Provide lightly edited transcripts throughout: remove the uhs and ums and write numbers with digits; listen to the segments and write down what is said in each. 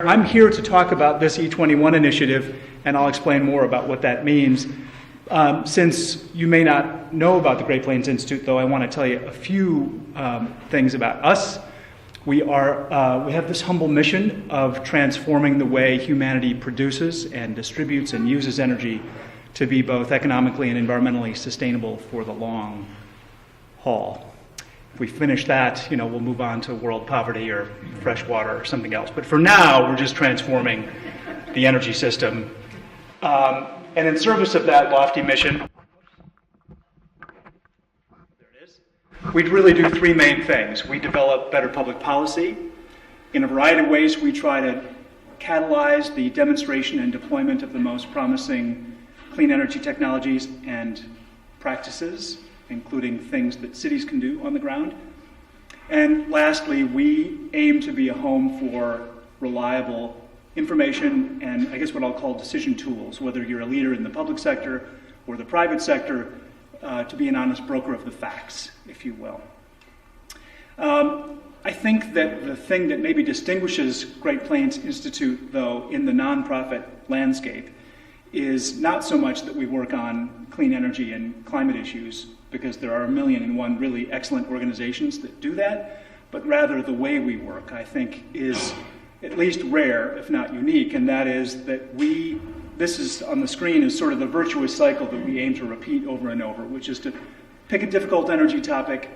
I'm here to talk about this E21 initiative, and I'll explain more about what that means. Since you may not know about the Great Plains Institute, though, I want to tell you a few things about us. We have this humble mission of transforming the way humanity produces and distributes and uses energy to be both economically and environmentally sustainable for the long haul. If we finish that, we'll move on to world poverty or fresh water or something else. But for now, we're just transforming the energy system. And in service of that lofty mission, there it is, we really do three main things. We develop better public policy. In a variety of ways, we try to catalyze the demonstration and deployment of the most promising clean energy technologies and practices, including things that cities can do on the ground. And lastly, we aim to be a home for reliable information and I guess what I'll call decision tools, whether you're a leader in the public sector or the private sector, to be an honest broker of the facts, if you will. I think that the thing that maybe distinguishes Great Plains Institute, though, in the nonprofit landscape is not so much that we work on clean energy and climate issues, because there are 1,000,001 really excellent organizations that do that, but rather the way we work, I think, is at least rare, if not unique, and that is that this is on the screen, is sort of the virtuous cycle that we aim to repeat over and over, which is to pick a difficult energy topic,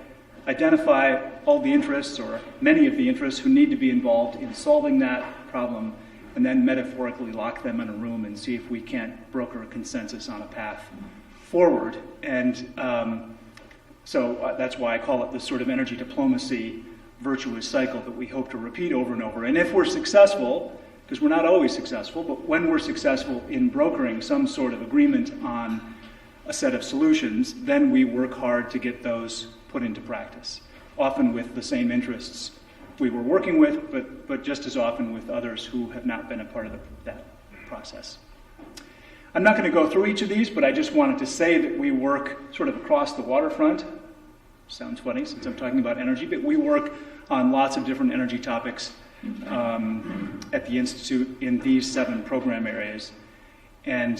identify all the interests, or many of the interests who need to be involved in solving that problem, and then metaphorically lock them in a room and see if we can't broker a consensus on a path forward. And so that's why I call it this sort of energy diplomacy virtuous cycle that we hope to repeat over and over. And if we're successful, because we're not always successful, but when we're successful in brokering some sort of agreement on a set of solutions, then we work hard to get those put into practice, often with the same interests we were working with, but just as often with others who have not been a part of that process. I'm not going to go through each of these, but I just wanted to say that we work sort of across the waterfront. Sounds funny since I'm talking about energy, but we work on lots of different energy topics at the Institute in these 7 program areas. And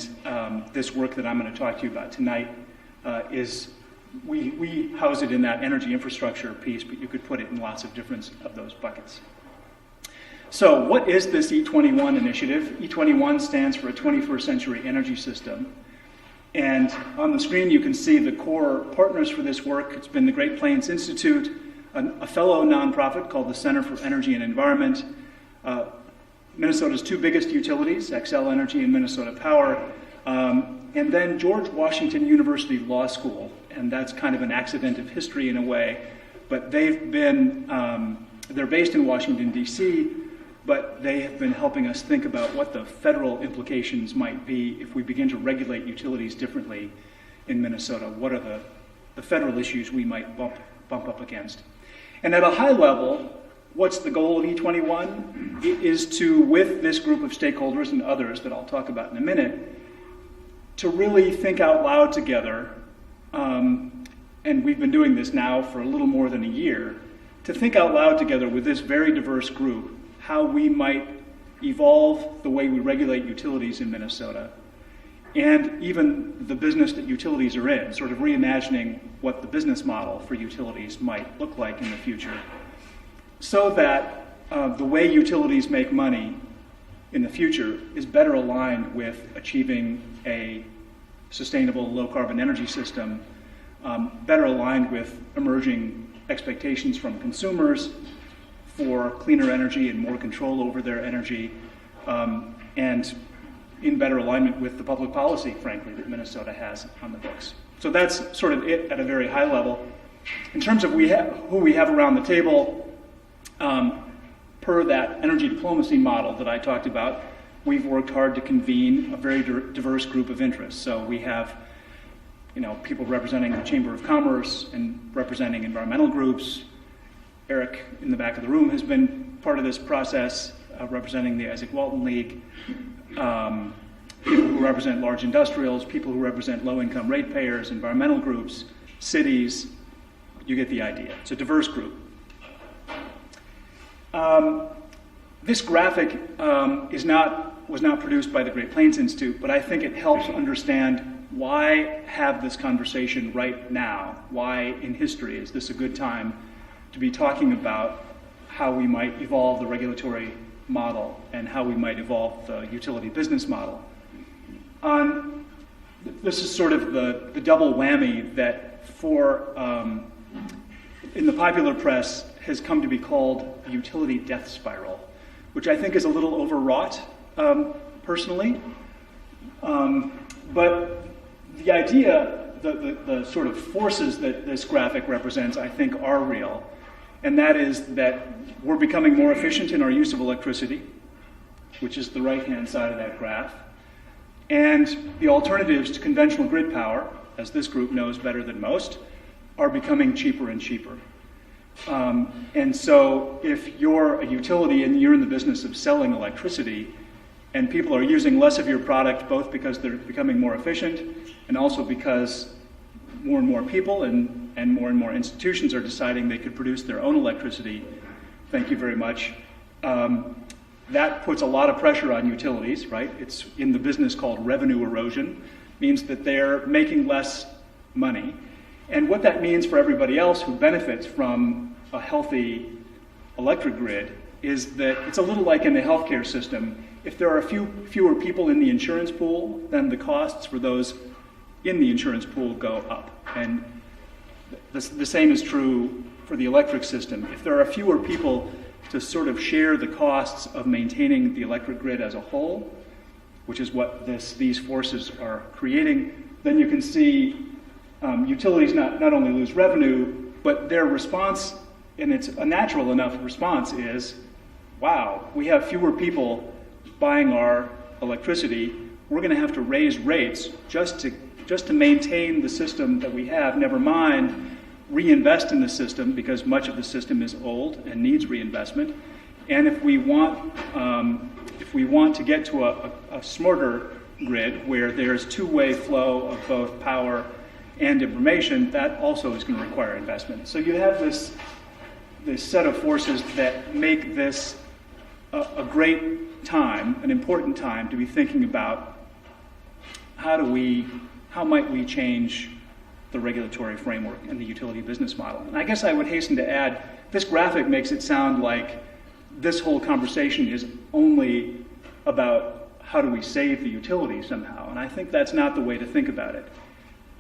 this work that I'm going to talk to you about tonight is, we house it in that energy infrastructure piece, but you could put it in lots of different of those buckets. So what is this E21 initiative? E21 stands for a 21st Century Energy System. And on the screen you can see the core partners for this work. It's been the Great Plains Institute, a fellow nonprofit called the Center for Energy and Environment, Minnesota's 2 biggest utilities, Xcel Energy and Minnesota Power, and then George Washington University Law School. And that's kind of an accident of history in a way, but they're based in Washington, D.C., but they have been helping us think about what the federal implications might be if we begin to regulate utilities differently in Minnesota. What are the federal issues we might bump up against? And at a high level, what's the goal of E21? It is to, with this group of stakeholders and others that I'll talk about in a minute, to really think out loud together, and we've been doing this now for a little more than a year, to think out loud together with this very diverse group how we might evolve the way we regulate utilities in Minnesota, and even the business that utilities are in, sort of reimagining what the business model for utilities might look like in the future, so that the way utilities make money in the future is better aligned with achieving a sustainable low-carbon energy system, better aligned with emerging expectations from consumers for cleaner energy and more control over their energy, and in better alignment with the public policy, frankly, that Minnesota has on the books. So that's sort of it at a very high level. In terms of who we have around the table, per that energy diplomacy model that I talked about, we've worked hard to convene a very diverse group of interests. So we have people representing the Chamber of Commerce and representing environmental groups. Eric in the back of the room has been part of this process, representing the Isaac Walton League, people who represent large industrials, people who represent low-income ratepayers, environmental groups, cities. You get the idea. It's a diverse group. This graphic was not produced by the Great Plains Institute, but I think it helps understand why have this conversation right now? Why in history is this a good time to be talking about how we might evolve the regulatory model and how we might evolve the utility business model? This is sort of the double whammy that in the popular press has come to be called the utility death spiral, which I think is a little overwrought personally. But the idea, the sort of forces that this graphic represents, I think are real. And that is that we're becoming more efficient in our use of electricity, which is the right-hand side of that graph. And the alternatives to conventional grid power, as this group knows better than most, are becoming cheaper and cheaper. And so if you're a utility and you're in the business of selling electricity, and people are using less of your product both because they're becoming more efficient and also because more and more people and more institutions are deciding they could produce their own electricity, thank you very much, that puts a lot of pressure on utilities, right? It's in the business called revenue erosion, means that they're making less money. And what that means for everybody else who benefits from a healthy electric grid is that it's a little like in the healthcare system. If there are fewer people in the insurance pool, then the costs for those in the insurance pool go up. And the same is true for the electric system. If there are fewer people to sort of share the costs of maintaining the electric grid as a whole, which is what these forces are creating, then you can see utilities not only lose revenue, but their response, and it's a natural enough response, is, wow, we have fewer people buying our electricity. We're going to have to raise rates just to maintain the system that we have, never mind reinvest in the system because much of the system is old and needs reinvestment. And if we want to get to a smarter grid where there's two-way flow of both power and information, that also is going to require investment. So you have this set of forces that make this a great time, an important time to be thinking about how might we change the regulatory framework and the utility business model. And I guess I would hasten to add, this graphic makes it sound like this whole conversation is only about how do we save the utility somehow, and I think that's not the way to think about it.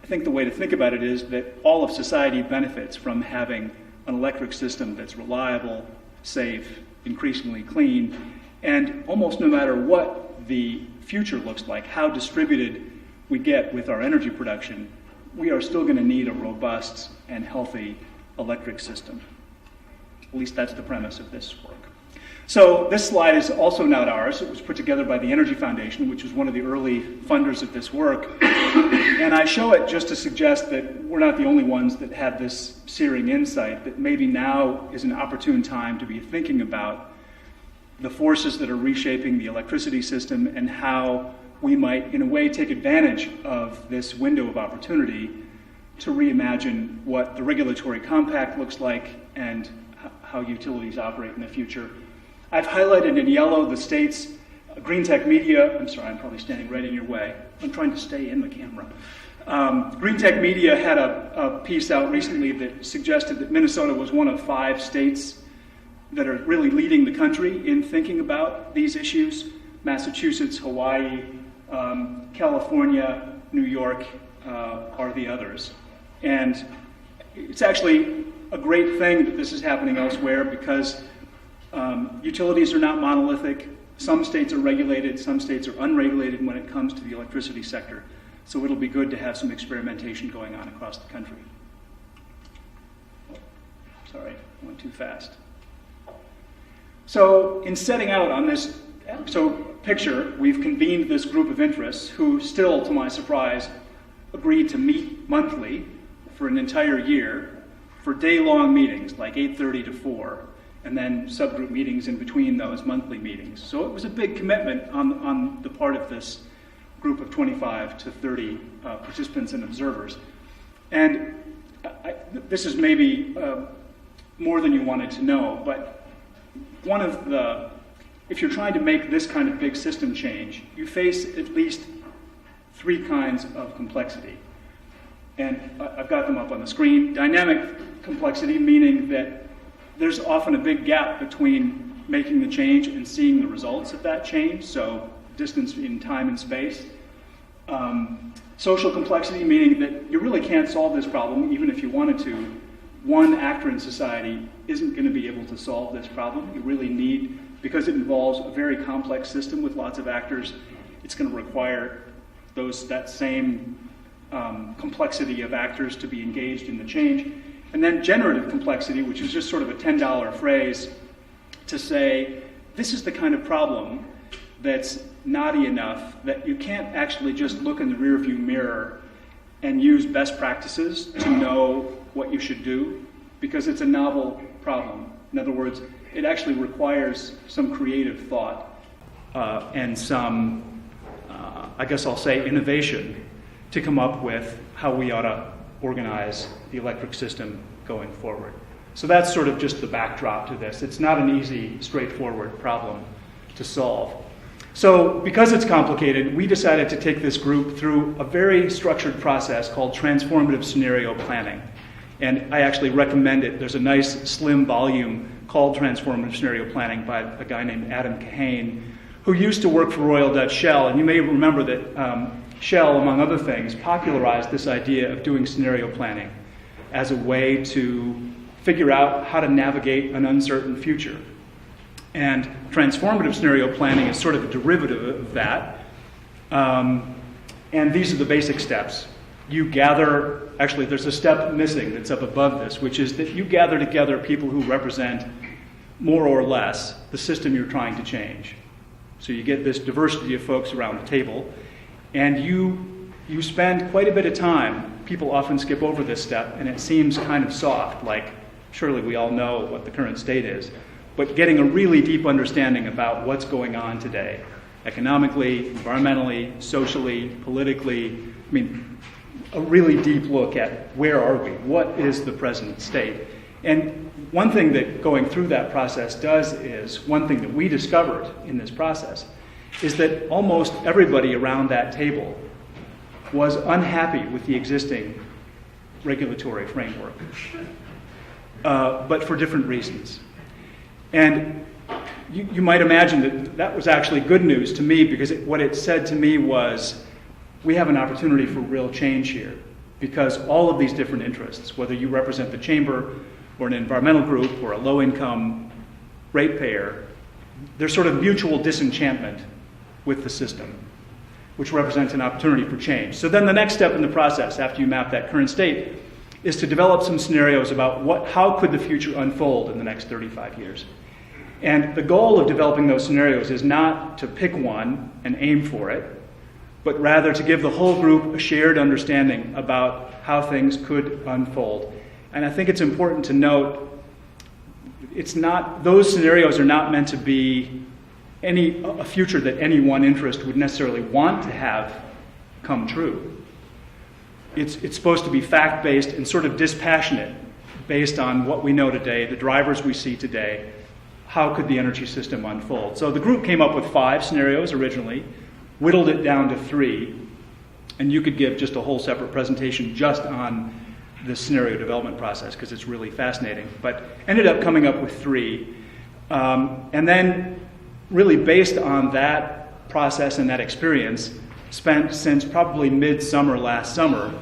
I think the way to think about it is that all of society benefits from having an electric system that's reliable, safe, increasingly clean, and almost no matter what the future looks like, how distributed we get with our energy production, we are still going to need a robust and healthy electric system. At least that's the premise of this work. So this slide is also not ours. It was put together by the Energy Foundation, which was one of the early funders of this work. And I show it just to suggest that we're not the only ones that have this searing insight, that maybe now is an opportune time to be thinking about the forces that are reshaping the electricity system and how we might, in a way, take advantage of this window of opportunity to reimagine what the regulatory compact looks like and how utilities operate in the future. I've highlighted in yellow the states. Green Tech Media, I'm sorry, I'm probably standing right in your way. I'm trying to stay in the camera. Green Tech Media had a piece out recently that suggested that Minnesota was one of 5 states that are really leading the country in thinking about these issues. Massachusetts, Hawaii, California, New York are the others. And it's actually a great thing that this is happening elsewhere because utilities are not monolithic. Some states are regulated, some states are unregulated when it comes to the electricity sector. So it'll be good to have some experimentation going on across the country. Sorry, I went too fast. So in setting out on this picture, we've convened this group of interests who still, to my surprise, agreed to meet monthly for an entire year for day-long meetings, like 8:30 to 4, and then subgroup meetings in between those monthly meetings. So it was a big commitment on the part of this group of 25 to 30 participants and observers. And this is maybe more than you wanted to know, but one of the if you're trying to make this kind of big system change, you face at least 3 kinds of complexity. And I've got them up on the screen. Dynamic complexity, meaning that there's often a big gap between making the change and seeing the results of that change, so distance in time and space. Social complexity, meaning that you really can't solve this problem even if you wanted to. One actor in society isn't going to be able to solve this problem. You really need, because it involves a very complex system with lots of actors, it's going to require that same complexity of actors to be engaged in the change. And then generative complexity, which is just sort of a $10 phrase to say, this is the kind of problem that's naughty enough that you can't actually just look in the rearview mirror and use best practices to know what you should do, because it's a novel problem. In other words, it actually requires some creative thought and some, I guess I'll say, innovation to come up with how we ought to organize the electric system going forward. So that's sort of just the backdrop to this. It's not an easy, straightforward problem to solve. So because it's complicated, we decided to take this group through a very structured process called transformative scenario planning. And I actually recommend it. There's a nice slim volume called Transformative Scenario Planning by a guy named Adam Kahane, who used to work for Royal Dutch Shell. And you may remember that Shell, among other things, popularized this idea of doing scenario planning as a way to figure out how to navigate an uncertain future. And transformative scenario planning is sort of a derivative of that. And these are the basic steps. You gather, actually there's a step missing that's up above this, which is that you gather together people who represent more or less the system you're trying to change. So you get this diversity of folks around the table, and you spend quite a bit of time. People often skip over this step, and it seems kind of soft, like surely we all know what the current state is. But getting a really deep understanding about what's going on today, economically, environmentally, socially, politically, a really deep look at where are we, what is the present state. And one thing that going through that process does is, one thing that we discovered in this process, is that almost everybody around that table was unhappy with the existing regulatory framework, but for different reasons. And you might imagine that was actually good news to me, because what it said to me was, we have an opportunity for real change here, because all of these different interests, whether you represent the chamber or an environmental group or a low-income ratepayer, there's sort of mutual disenchantment with the system, which represents an opportunity for change. So then the next step in the process, after you map that current state, is to develop some scenarios about how could the future unfold in the next 35 years. And the goal of developing those scenarios is not to pick one and aim for it, but rather to give the whole group a shared understanding about how things could unfold. And I think it's important to note, those scenarios are not meant to be a future that any one interest would necessarily want to have come true. It's supposed to be fact-based and sort of dispassionate, based on what we know today, the drivers we see today. How could the energy system unfold? So the group came up with 5 scenarios originally, whittled it down to 3, and you could give just a whole separate presentation just on the scenario development process, because it's really fascinating, but ended up coming up with 3. And then really based on that process and that experience, spent since probably mid-summer last summer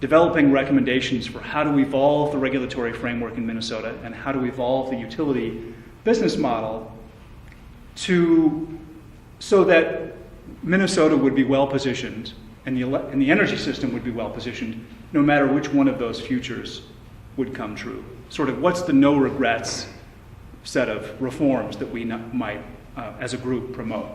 developing recommendations for how to evolve the regulatory framework in Minnesota and how to evolve the utility business model so that Minnesota would be well positioned and the energy system would be well positioned no matter which one of those futures would come true. Sort of what's the no regrets set of reforms that we might, as a group, promote.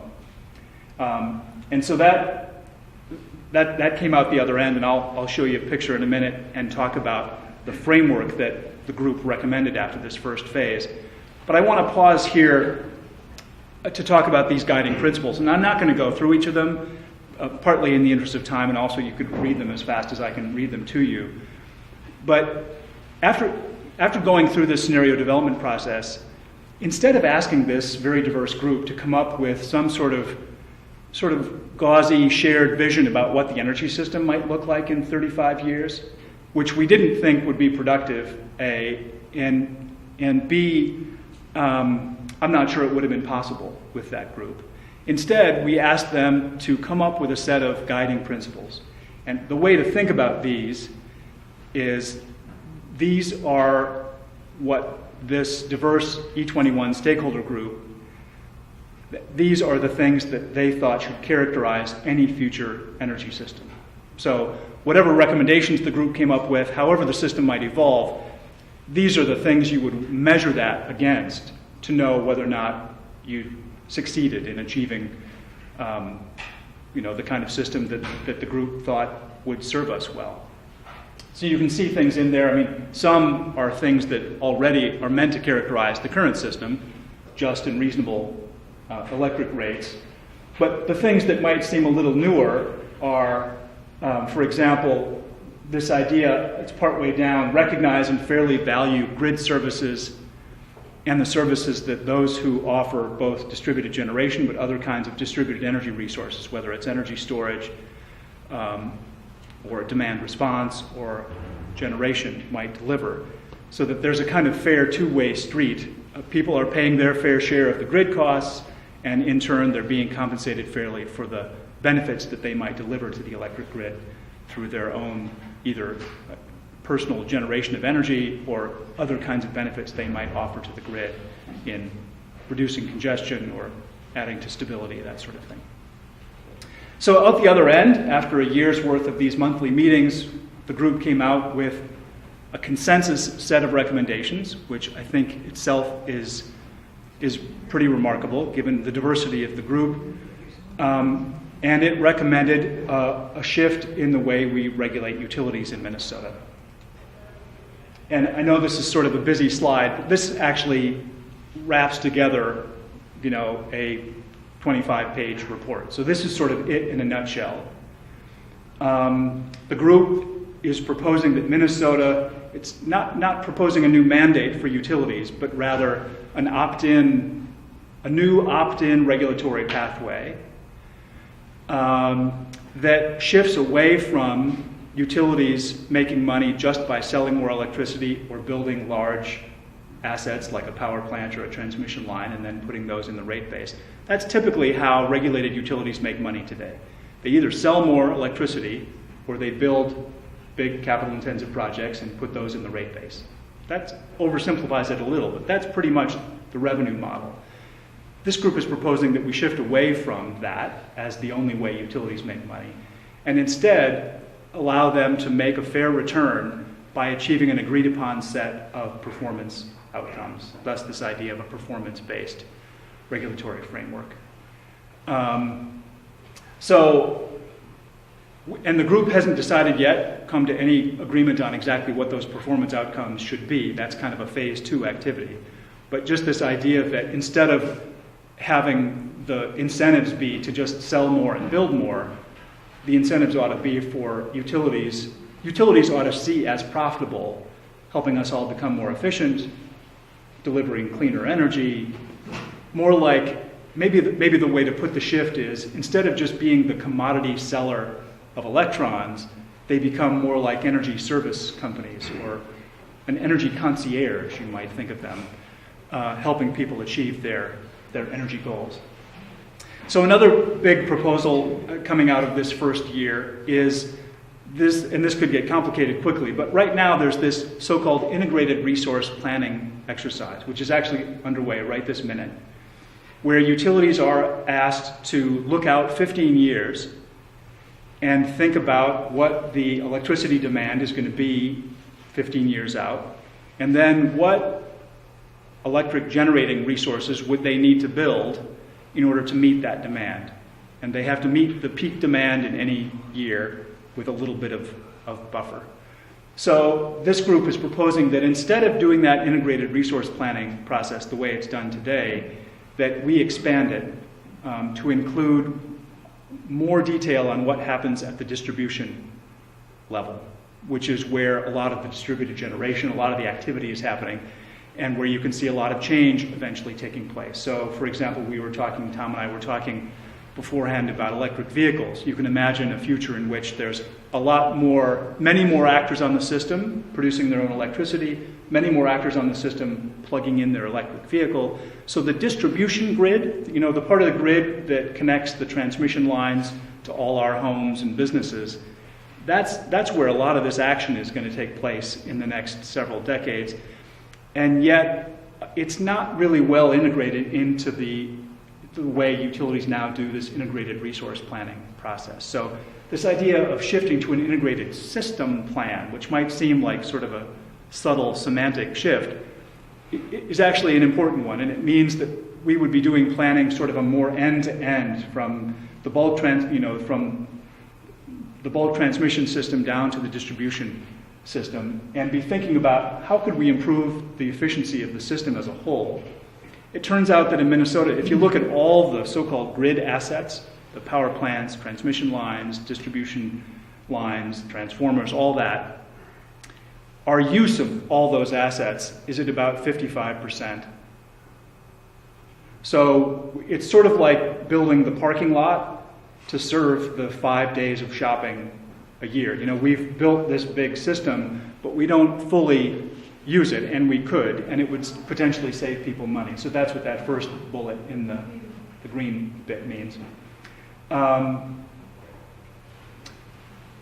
And so that came out the other end, and I'll show you a picture in a minute and talk about the framework that the group recommended after this first phase. But I want to pause here to talk about these guiding principles. And I'm not going to go through each of them, partly in the interest of time, and also you could read them as fast as I can read them to you. But after going through this scenario development process, instead of asking this very diverse group to come up with some sort of gauzy shared vision about what the energy system might look like in 35 years, which we didn't think would be productive, A, and B, I'm not sure it would have been possible with that group. Instead, we asked them to come up with a set of guiding principles. And the way to think about these is these are what this diverse E21 stakeholder group, these are the things that they thought should characterize any future energy system. So whatever recommendations the group came up with, however the system might evolve, these are the things you would measure that against to know whether or not you succeeded in achieving the kind of system that the group thought would serve us well. So you can see things in there. I mean, some are things that already are meant to characterize the current system, just and reasonable electric rates. But the things that might seem a little newer are, for example, this idea, it's partway down, recognize and fairly value grid services and the services that those who offer both distributed generation but other kinds of distributed energy resources, whether it's energy storage or demand response or generation, might deliver, so that there's a kind of fair two-way street. People are paying their fair share of the grid costs, and in turn they're being compensated fairly for the benefits that they might deliver to the electric grid through their own either personal generation of energy or other kinds of benefits they might offer to the grid in reducing congestion or adding to stability, that sort of thing. So out the other end, after a year's worth of these monthly meetings, the group came out with a consensus set of recommendations, which I think itself is pretty remarkable given the diversity of the group. And it recommended a shift in the way we regulate utilities in Minnesota. And I know this is sort of a busy slide, but this actually wraps together, a 25-page report. So this is sort of it in a nutshell. The group is proposing that Minnesota, it's not proposing a new mandate for utilities, but rather a new opt-in regulatory pathway that shifts away from utilities making money just by selling more electricity or building large assets like a power plant or a transmission line and then putting those in the rate base. That's typically how regulated utilities make money today. They either sell more electricity or they build big capital-intensive projects and put those in the rate base. That oversimplifies it a little, but that's pretty much the revenue model. This group is proposing that we shift away from that as the only way utilities make money, and instead allow them to make a fair return by achieving an agreed-upon set of performance outcomes, thus this idea of a performance-based regulatory framework. And the group hasn't decided yet, come to any agreement on exactly what those performance outcomes should be. That's kind of a phase 2 activity. But just this idea that instead of having the incentives be to just sell more and build more, the incentives ought to be for utilities. Utilities ought to see as profitable, helping us all become more efficient, delivering cleaner energy, more like, maybe the way to put the shift is, instead of just being the commodity seller of electrons, they become more like energy service companies or an energy concierge, you might think of them, helping people achieve their energy goals. So another big proposal coming out of this first year is this, and this could get complicated quickly, but right now there's this so-called integrated resource planning exercise, which is actually underway right this minute, where utilities are asked to look out 15 years and think about what the electricity demand is going to be 15 years out, and then what electric generating resources would they need to build in order to meet that demand. And they have to meet the peak demand in any year with a little bit of buffer. So this group is proposing that instead of doing that integrated resource planning process the way it's done today, that we expand it to include more detail on what happens at the distribution level, which is where a lot of the distributed generation, a lot of the activity is happening. and where you can see a lot of change eventually taking place. So, for example, Tom and I were talking beforehand about electric vehicles. You can imagine a future in which there's many more actors on the system producing their own electricity, many more actors on the system plugging in their electric vehicle. So the distribution grid, the part of the grid that connects the transmission lines to all our homes and businesses, that's where a lot of this action is going to take place in the next several decades. And yet, it's not really well integrated into the way utilities now do this integrated resource planning process. So this idea of shifting to an integrated system plan, which might seem like sort of a subtle semantic shift, is actually an important one, and it means that we would be doing planning sort of a more end-to-end from the bulk transmission system down to the distribution system, and be thinking about how could we improve the efficiency of the system as a whole. It turns out that in Minnesota, if you look at all the so-called grid assets, the power plants, transmission lines, distribution lines, transformers, all that, our use of all those assets is at about 55%. So it's sort of like building the parking lot to serve the 5 days of shopping a year. We've built this big system, but we don't fully use it, and we could, and it would potentially save people money. So that's what that first bullet in the green bit means. And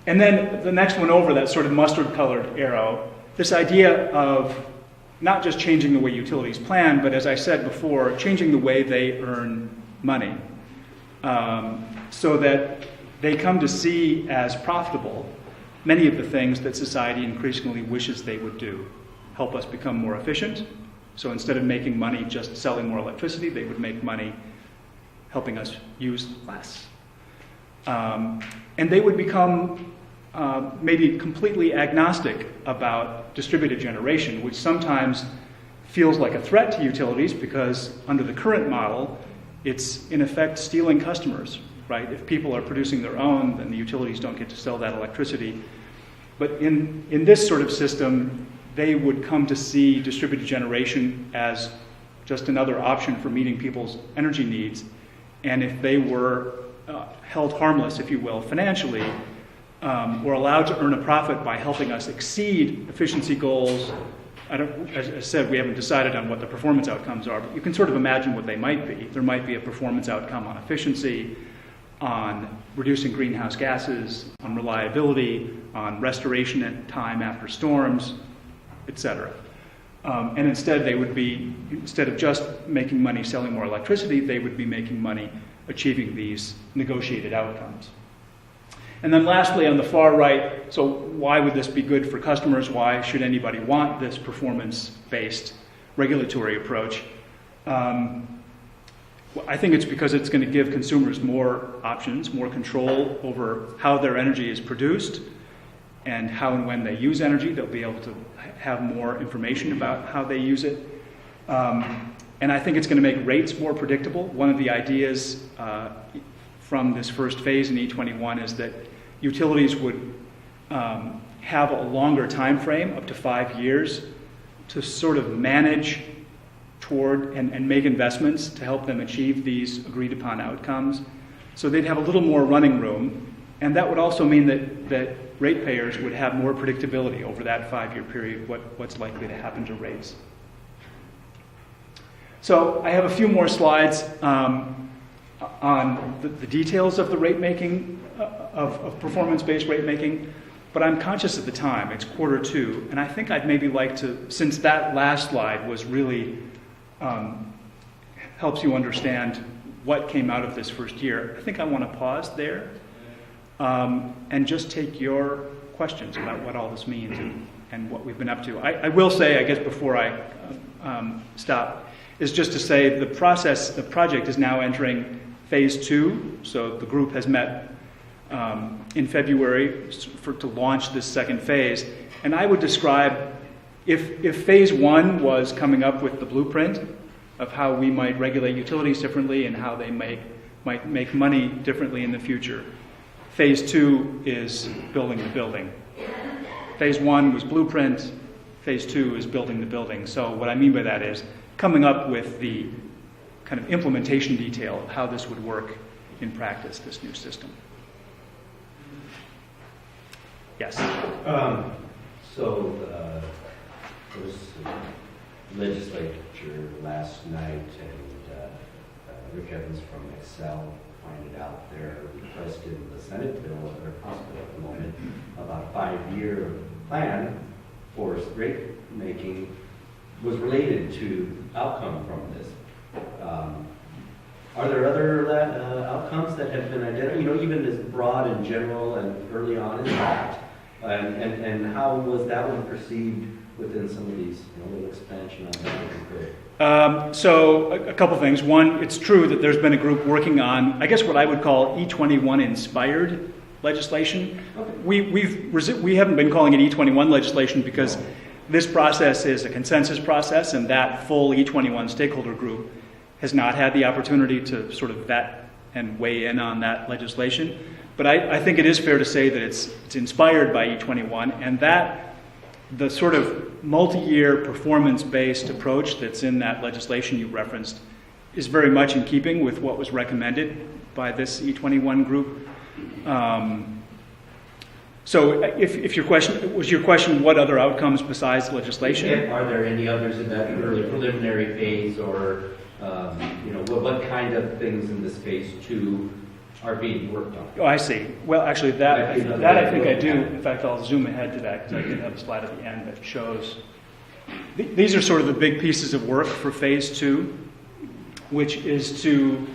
then the next one over, that sort of mustard-colored arrow, this idea of not just changing the way utilities plan, but as I said before, changing the way they earn money, so that they come to see as profitable many of the things that society increasingly wishes they would do. Help us become more efficient. So instead of making money just selling more electricity, they would make money helping us use less. And they would become maybe completely agnostic about distributed generation, which sometimes feels like a threat to utilities because under the current model, it's in effect stealing customers, right? If people are producing their own, then the utilities don't get to sell that electricity. But in this sort of system, they would come to see distributed generation as just another option for meeting people's energy needs. And if they were held harmless, if you will, financially, or allowed to earn a profit by helping us exceed efficiency goals, as I said, we haven't decided on what the performance outcomes are, but you can sort of imagine what they might be. There might be a performance outcome on efficiency, on reducing greenhouse gases, on reliability, on restoration at time after storms, etc. And instead they would be, instead of just making money selling more electricity, they would be making money achieving these negotiated outcomes. And then lastly, on the far right, so why would this be good for customers? Why should anybody want this performance-based regulatory approach? I think it's because it's going to give consumers more options, more control over how their energy is produced and how and when they use energy. They'll be able to have more information about how they use it. And I think it's going to make rates more predictable. One of the ideas from this first phase in E21 is that utilities would have a longer time frame, up to 5 years, to sort of manage toward and make investments to help them achieve these agreed upon outcomes. So they'd have a little more running room, and that would also mean that ratepayers would have more predictability over that 5-year period, what's likely to happen to rates. So I have a few more slides on the details of the rate making, of performance-based rate making, but I'm conscious of the time. It's 1:45, and I think I'd maybe like to, since that last slide was really helps you understand what came out of this first year, I think I want to pause there and just take your questions about what all this means and what we've been up to. I will say, I guess before I stop, is just to say the project is now entering phase 2. So the group has met in February to launch this second phase. And I would describe, if phase 1 was coming up with the blueprint of how we might regulate utilities differently and how they might make money differently in the future, phase 2 is building the building. Phase 1 was blueprint. phase 2 is building the building. So what I mean by that is coming up with the kind of implementation detail of how this would work in practice, this new system. Yes? There was legislature last night, and Rick Evans from Excel pointed out their request in the Senate bill, or possibly at the moment, about a 5-year plan for rate making was related to outcome from this. Are there other outcomes that have been identified, even as broad and general and early on in that? And how was that one perceived within some of these, little expansion on that? So a couple things. One, it's true that there's been a group working on, I guess what I would call E21 inspired legislation. Okay. We haven't been calling it E21 legislation because this process is a consensus process, and that full E21 stakeholder group has not had the opportunity to sort of vet and weigh in on that legislation. But I think it is fair to say that it's inspired by E21, and that the sort of multi-year performance-based approach that's in that legislation you referenced is very much in keeping with what was recommended by this E21 group. So if your question what other outcomes besides legislation? Are there any others in that early preliminary phase, or what kind of things in this phase 2 are being worked on? Oh, I see. Well, actually, that I think I do. In fact, I'll zoom ahead to that because I did have a slide at the end that shows. These are sort of the big pieces of work for phase 2, which is to.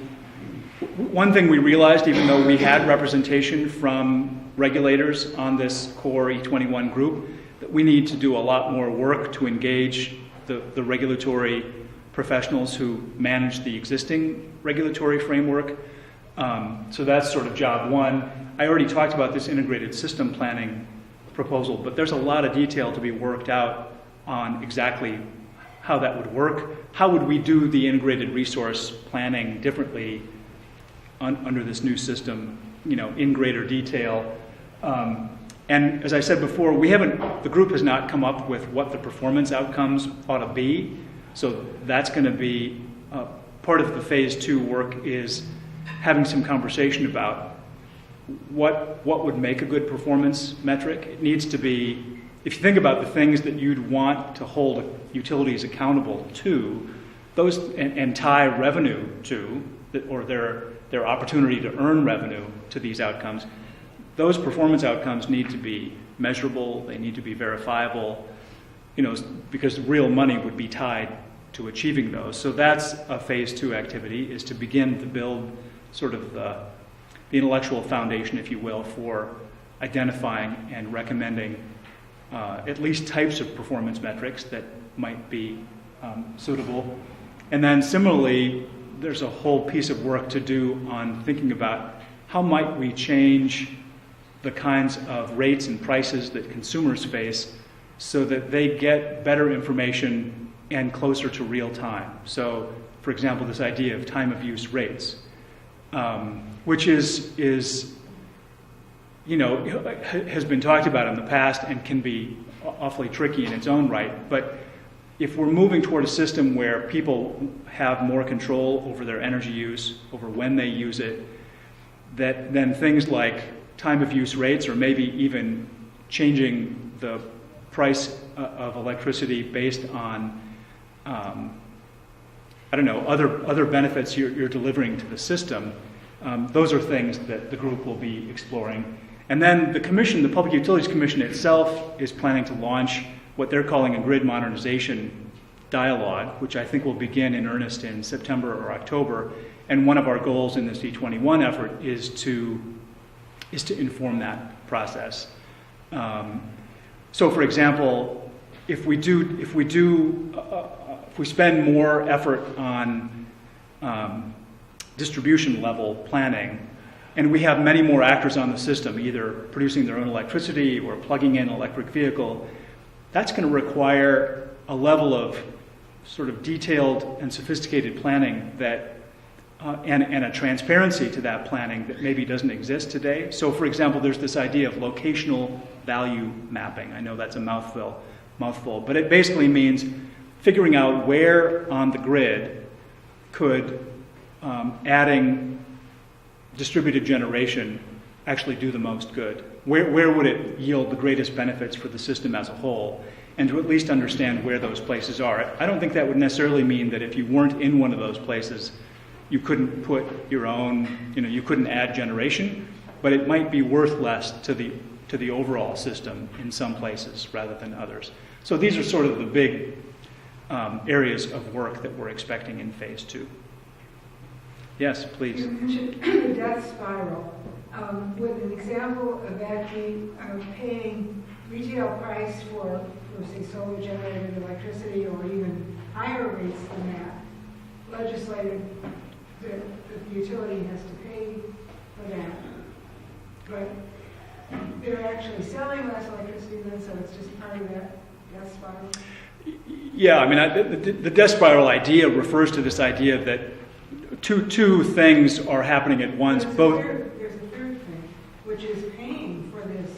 One thing we realized, even though we had representation from regulators on this core E21 group, that we need to do a lot more work to engage the regulatory professionals who manage the existing regulatory framework. So that's sort of job one. I already talked about this integrated system planning proposal, but there's a lot of detail to be worked out on exactly how that would work. How would we do the integrated resource planning differently under this new system, in greater detail? And as I said before, the group has not come up with what the performance outcomes ought to be. So that's going to be part of the phase 2 work is having some conversation about what would make a good performance metric. It needs to be, if you think about the things that you'd want to hold utilities accountable to, those and tie revenue to, or their opportunity to earn revenue to these outcomes, those performance outcomes need to be measurable, they need to be verifiable, because real money would be tied to achieving those. So that's a phase 2 activity, is to begin to build sort of the intellectual foundation, if you will, for identifying and recommending at least types of performance metrics that might be suitable. And then similarly, there's a whole piece of work to do on thinking about how might we change the kinds of rates and prices that consumers face so that they get better information and closer to real time. So, for example, this idea of time of use rates, which has been talked about in the past and can be awfully tricky in its own right. But if we're moving toward a system where people have more control over their energy use, over when they use it, then things like time of use rates, or maybe even changing the price of electricity based on other benefits you're delivering to the system, those are things that the group will be exploring. And then the Commission, the Public Utilities Commission itself, is planning to launch what they're calling a grid modernization dialogue, which I think will begin in earnest in September or October. And one of our goals in this E21 effort is to inform that process. So, for example, if we spend more effort on distribution level planning, and we have many more actors on the system, either producing their own electricity or plugging in an electric vehicle, that's going to require a level of sort of detailed and sophisticated planning that and a transparency to that planning that maybe doesn't exist today. So, for example, there's this idea of locational value mapping. I know that's a mouthful, mouthful, but it basically means figuring out where on the grid could adding distributed generation actually do the most good. Where would it yield the greatest benefits for the system as a whole, and to at least understand where those places are. I don't think that would necessarily mean that if you weren't in one of those places, you couldn't put your own, you couldn't add generation, but it might be worth less to the overall system in some places rather than others. So these are sort of the big areas of work that we're expecting in phase 2. Yes, please. You mentioned the death spiral. Would an example of that be paying retail price for say, solar generated electricity, or even higher rates than that, legislated that the utility has to pay for that? But they're actually selling less electricity then, so it's just part of that death spiral? Yeah, I mean, the death spiral idea refers to this idea that two things are happening at once. There's Both. There's a third thing, which is paying for this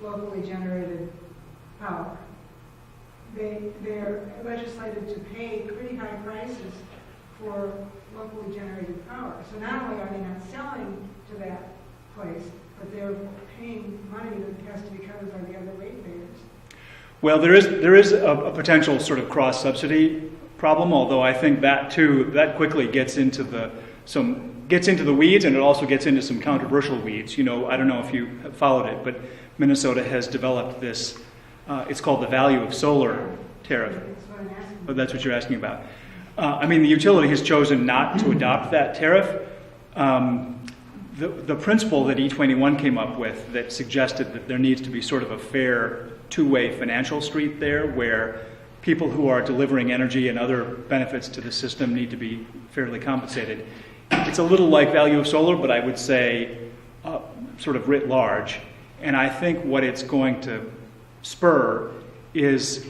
locally generated power. They're legislated to pay pretty high prices for locally generated power. So not only are they not selling to that place, but they're paying money that has to be covered by the other ratepayers. Well, there is a potential sort of cross-subsidy problem, although I think that quickly gets into the weeds, and it also gets into some controversial weeds. I don't know if you have followed it, but Minnesota has developed this. It's called the value of solar tariff. That's what I'm asking. But that's what you're asking about. I mean, the utility has chosen not to adopt that tariff. The principle that E21 came up with that suggested that there needs to be sort of a fair two-way financial street there, where people who are delivering energy and other benefits to the system need to be fairly compensated. It's a little like value of solar, but I would say sort of writ large. And I think what it's going to spur is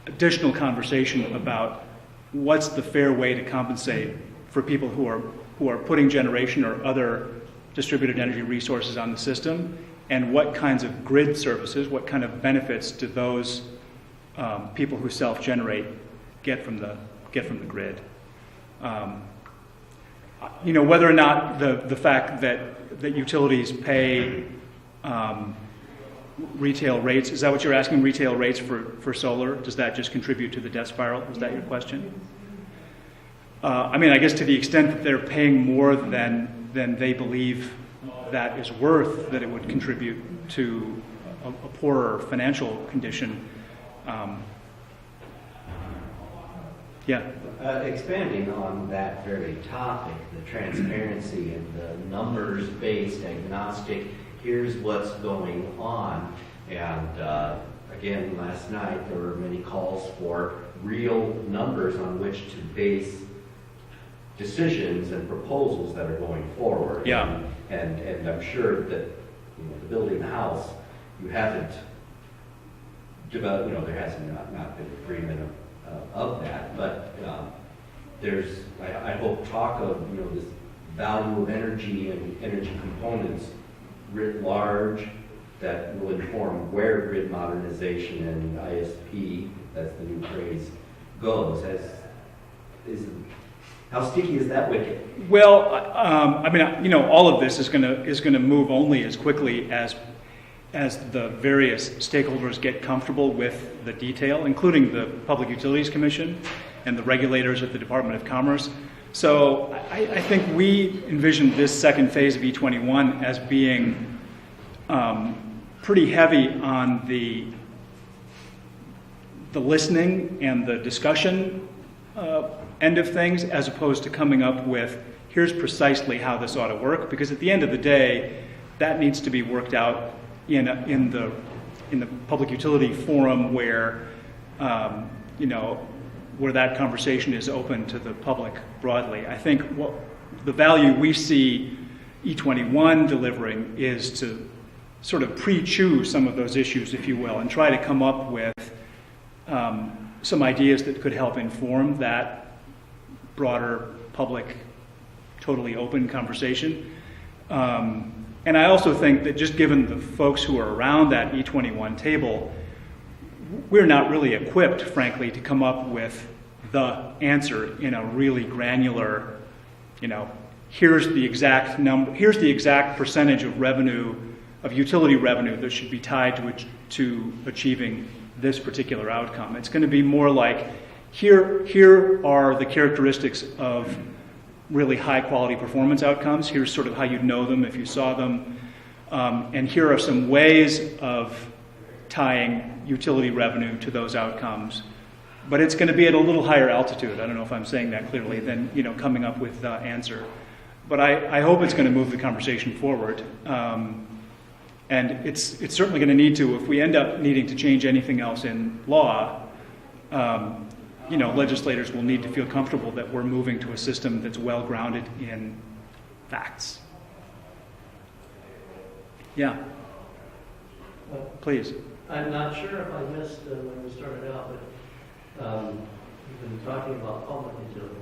additional conversation about what's the fair way to compensate for people who are putting generation or other distributed energy resources on the system, and what kinds of grid services, what kind of benefits do those people who self-generate get from the grid. Whether or not the fact that utilities pay retail rates, is that what you're asking? Retail rates for solar, does that just contribute to the death spiral? Is that your question? I guess to the extent that they're paying more than they believe that is worth, that it would contribute to a poorer financial condition. Expanding on that very topic, the transparency and the numbers-based agnostic, here's what's going on. And again, last night there were many calls for real numbers on which to base decisions and proposals that are going forward. Yeah. And I'm sure that building the house, you haven't developed, there hasn't not been agreement of that, but there's, I hope, talk of this value of energy and energy components writ large that will inform where grid modernization and ISP, that's the new phrase, goes. How sticky is that wicket? Well, all of this is going to move only as quickly as the various stakeholders get comfortable with the detail, including the Public Utilities Commission and the regulators at the Department of Commerce. So I think we envision this second phase of E21 as being pretty heavy on the listening and the discussion end of things, as opposed to coming up with, here's precisely how this ought to work, because at the end of the day, that needs to be worked out in the public utility forum where where that conversation is open to the public broadly. I think what the value we see E21 delivering is to sort of pre-chew some of those issues, if you will, and try to come up with some ideas that could help inform that broader public, totally open conversation. And I also think that just given the folks who are around that E21 table, we're not really equipped, frankly, to come up with the answer in a really granular, here's the exact number, here's the exact percentage of revenue, of utility revenue that should be tied to achieving this particular outcome. It's going to be more like, here are the characteristics of really high quality performance outcomes. Here's sort of how you'd know them if you saw them. And here are some ways of tying utility revenue to those outcomes. But it's going to be at a little higher altitude. I don't know if I'm saying that clearly than coming up with the answer. But I hope it's going to move the conversation forward. And it's certainly going to need to, if we end up needing to change anything else in law, legislators will need to feel comfortable that we're moving to a system that's well grounded in facts. Yeah. Please. I'm not sure if I missed when we started out, but you've been talking about public utilities.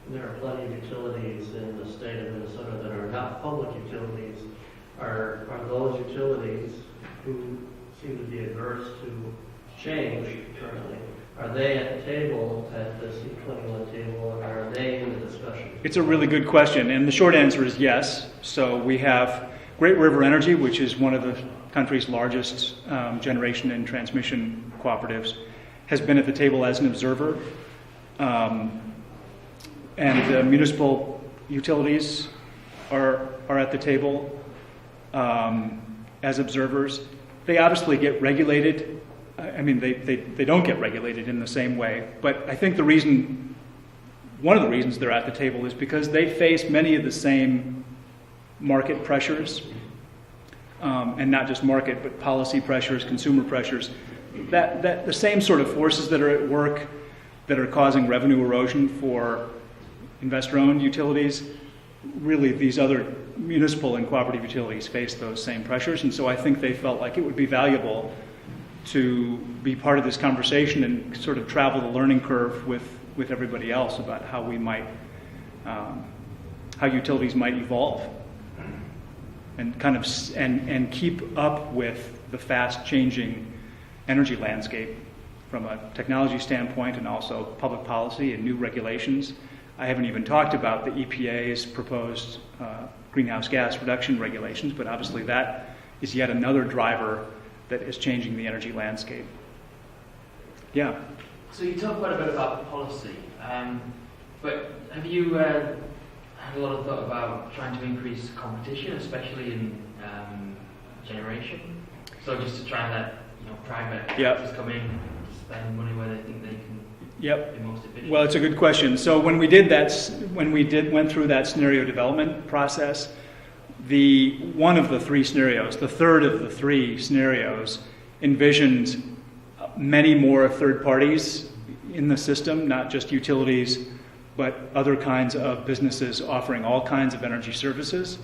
And there are plenty of utilities in the state of Minnesota that are not public utilities. Are those utilities who seem to be adverse to change currently, are they at the table, at the E21 table, or are they in the discussion? It's a really good question, and the short answer is yes. So we have Great River Energy, which is one of the country's largest generation and transmission cooperatives, has been at the table as an observer. And the municipal utilities are at the table as observers. They obviously get regulated. I mean, they don't get regulated in the same way. But I think one of the reasons they're at the table is because they face many of the same market pressures, and not just market, but policy pressures, consumer pressures. That the same sort of forces that are at work that are causing revenue erosion for investor-owned utilities, really these other municipal and cooperative utilities face those same pressures. And so I think they felt like it would be valuable to be part of this conversation and sort of travel the learning curve with everybody else about how we might, how utilities might evolve and kind of and keep up with the fast-changing energy landscape from a technology standpoint and also public policy and new regulations. I haven't even talked about the EPA's proposed greenhouse gas reduction regulations, but obviously that is yet another driver that is changing the energy landscape. Yeah. So you talk quite a bit about policy, but have you had a lot of thought about trying to increase competition, especially in generation? So just to try and let private actors come in, spend money where they think they can. Yep. Be most efficient. Well, it's a good question. So when we went through that scenario development process, one of the three scenarios, the third of the three scenarios, envisioned many more third parties in the system, not just utilities, but other kinds of businesses offering all kinds of energy services.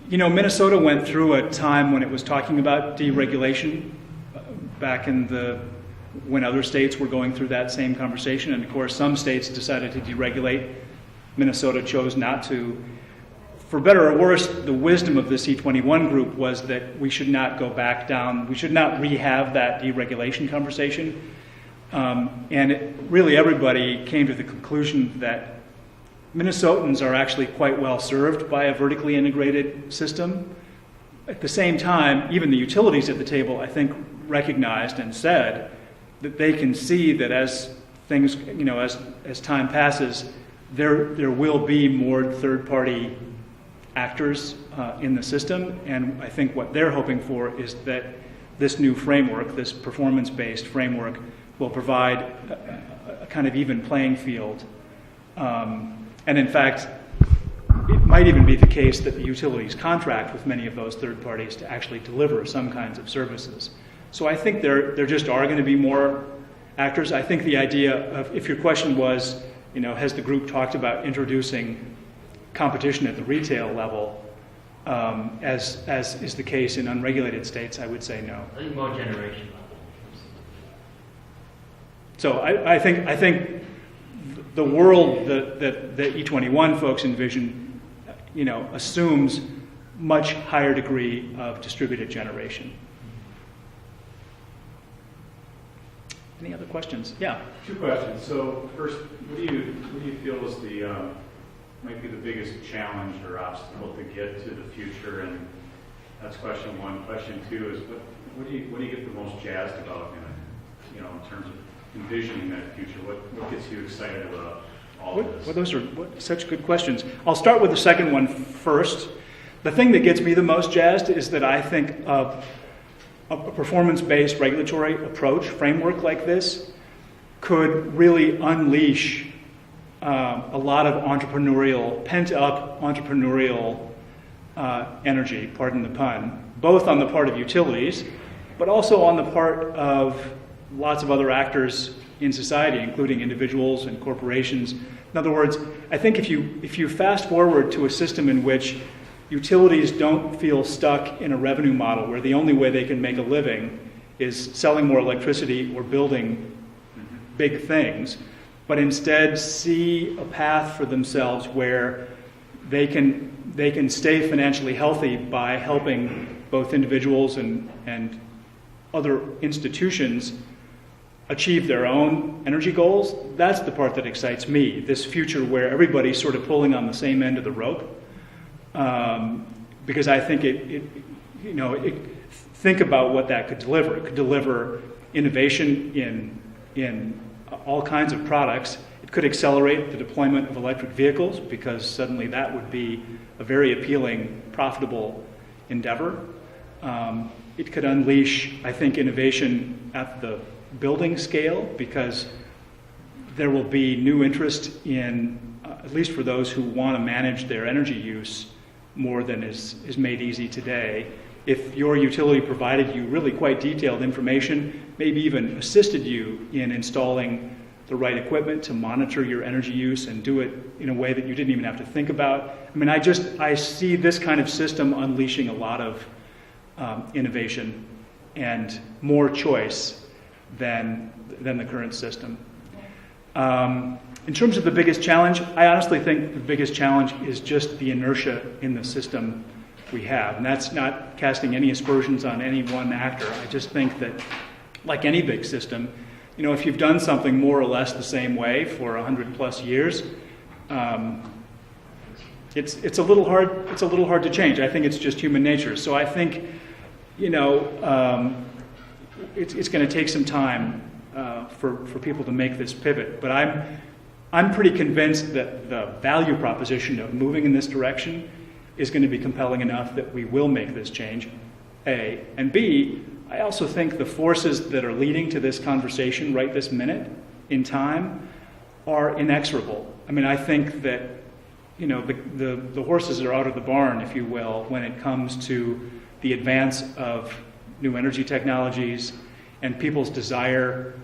Minnesota went through a time when it was talking about deregulation back when other states were going through that same conversation. And of course, some states decided to deregulate. Minnesota chose not to. For better or worse, the wisdom of this E21 group was that we should not go back down, we should not rehab that deregulation conversation. Really everybody came to the conclusion that Minnesotans are actually quite well served by a vertically integrated system. At the same time, even the utilities at the table, I think, recognized and said that they can see that as things, as time passes, there will be more third-party actors in the system, and I think what they're hoping for is that this new framework, this performance-based framework, will provide a kind of even playing field. And in fact, it might even be the case that the utilities contract with many of those third parties to actually deliver some kinds of services. So I think there just are going to be more actors. I think the idea of, if your question was, has the group talked about introducing competition at the retail level, as is the case in unregulated states, I would say no. I think more generation. So I think the world that the E21 folks envision, assumes much higher degree of distributed generation. Any other questions? Yeah. Two questions. So first, what do you feel is the might be the biggest challenge or obstacle to get to the future? And that's question one. Question two is what do you get the most jazzed about in terms of envisioning that future? What gets you excited about all of this? Well, those are such good questions. I'll start with the second one first. The thing that gets me the most jazzed is that I think a performance-based regulatory approach, framework like this, could really unleash a lot of pent-up entrepreneurial energy, pardon the pun, both on the part of utilities, but also on the part of lots of other actors in society, including individuals and corporations. In other words, I think if you fast forward to a system in which utilities don't feel stuck in a revenue model where the only way they can make a living is selling more electricity or building big things, but instead see a path for themselves where they can stay financially healthy by helping both individuals and other institutions achieve their own energy goals. That's the part that excites me, this future where everybody's sort of pulling on the same end of the rope. Because I think think about what that could deliver. It could deliver innovation in all kinds of products. It could accelerate the deployment of electric vehicles because suddenly that would be a very appealing, profitable endeavor. It could unleash, I think, innovation at the building scale because there will be new interest in, at least for those who want to manage their energy use more than is made easy today. If your utility provided you really quite detailed information, maybe even assisted you in installing the right equipment to monitor your energy use and do it in a way that you didn't even have to think about. I mean, I see this kind of system unleashing a lot of innovation and more choice than the current system. In terms of the biggest challenge, I honestly think the biggest challenge is just the inertia in the system we have. And that's not casting any aspersions on any one actor. I just think that, like any big system, if you've done something more or less the same way for 100+ years, it's a little hard. It's a little hard to change. I think it's just human nature. So I think, it's going to take some time for people to make this pivot. But I'm pretty convinced that the value proposition of moving in this direction is going to be compelling enough that we will make this change, A. And B, I also think the forces that are leading to this conversation right this minute in time are inexorable. I mean, I think that, the horses are out of the barn, if you will, when it comes to the advance of new energy technologies and people's desire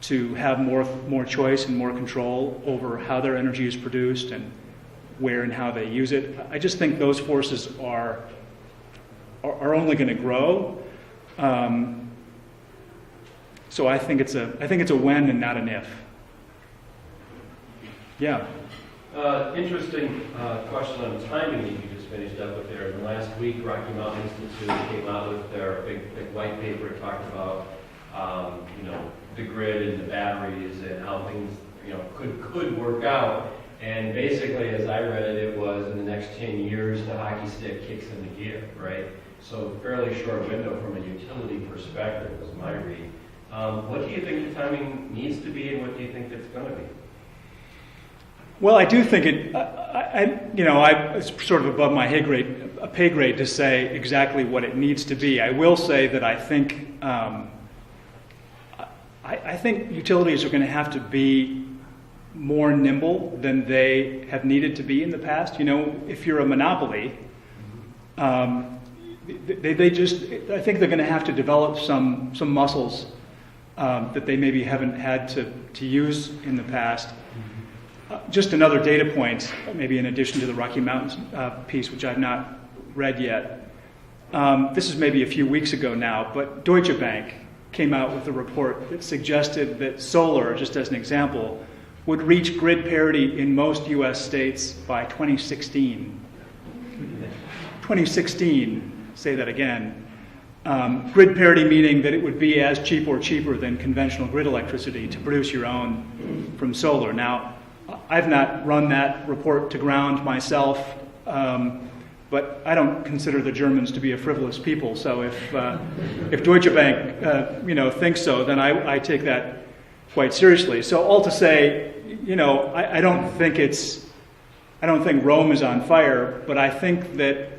to have more choice and more control over how their energy is produced and where and how they use it. I just think those forces are only going to grow. So I think it's a when and not an if. Yeah. Interesting question on timing that you just finished up with there. And last week, Rocky Mountain Institute came out with their big white paper and talked about the grid and the batteries and how things could work out. And basically, as I read it, it was in the next 10 years the hockey stick kicks into gear, right? So fairly short window from a utility perspective was my read. What do you think the timing needs to be, and what do you think it's going to be? Well, I do think it's sort of above my pay grade to say exactly what it needs to be. I will say that I think utilities are going to have to be more nimble than they have needed to be in the past. If you're a monopoly, I think they're going to have to develop some muscles that they maybe haven't had to use in the past. Just another data point, maybe in addition to the Rocky Mountains piece, which I've not read yet. This is maybe a few weeks ago now, but Deutsche Bank came out with a report that suggested that solar, just as an example, would reach grid parity in most U.S. states by 2016. 2016, say that again. Grid parity meaning that it would be as cheap or cheaper than conventional grid electricity to produce your own from solar. Now, I've not run that report to ground myself, but I don't consider the Germans to be a frivolous people. So if Deutsche Bank, thinks so, then I take that quite seriously. So all to say, I don't think Rome is on fire, but I think that,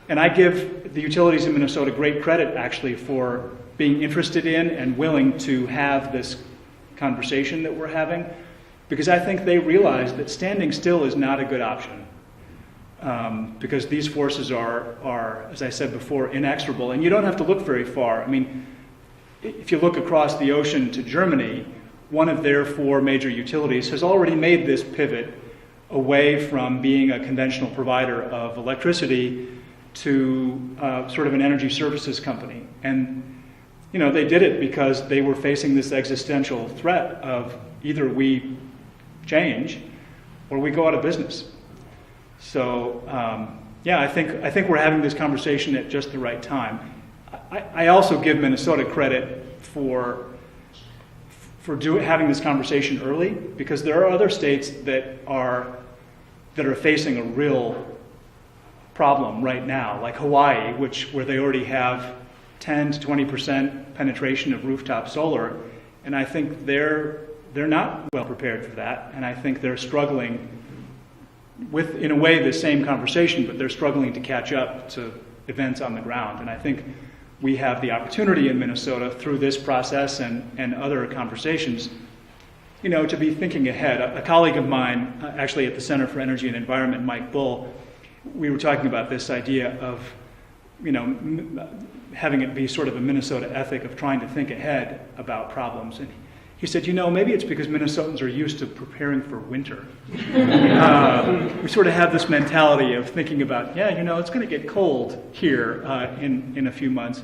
and I give the utilities in Minnesota great credit actually for being interested in and willing to have this conversation that we're having, because I think they realize that standing still is not a good option. Because these forces are, as I said before, inexorable, and you don't have to look very far. I mean, if you look across the ocean to Germany, one of their 4 major utilities has already made this pivot away from being a conventional provider of electricity to sort of an energy services company. And, they did it because they were facing this existential threat of either we change or we go out of business. So, I think we're having this conversation at just the right time. I also give Minnesota credit for having this conversation early, because there are other states that are facing a real problem right now, like Hawaii, where they already have 10 to 20% penetration of rooftop solar, and I think they're not well prepared for that, and I think they're struggling with, in a way, the same conversation, but they're struggling to catch up to events on the ground. And I think we have the opportunity in Minnesota through this process and other conversations, to be thinking ahead. A colleague of mine, actually at the Center for Energy and Environment, Mike Bull, we were talking about this idea of, having it be sort of a Minnesota ethic of trying to think ahead about problems. And he said, maybe it's because Minnesotans are used to preparing for winter. We sort of have this mentality of thinking about, it's going to get cold here in a few months.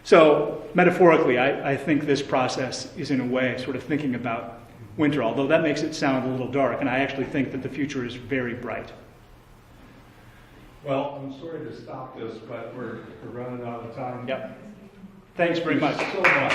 So metaphorically, I think this process is in a way sort of thinking about winter, although that makes it sound a little dark, and I actually think that the future is very bright. Well, I'm sorry to stop this, but we're running out of time. Yep. Thanks very much. So much.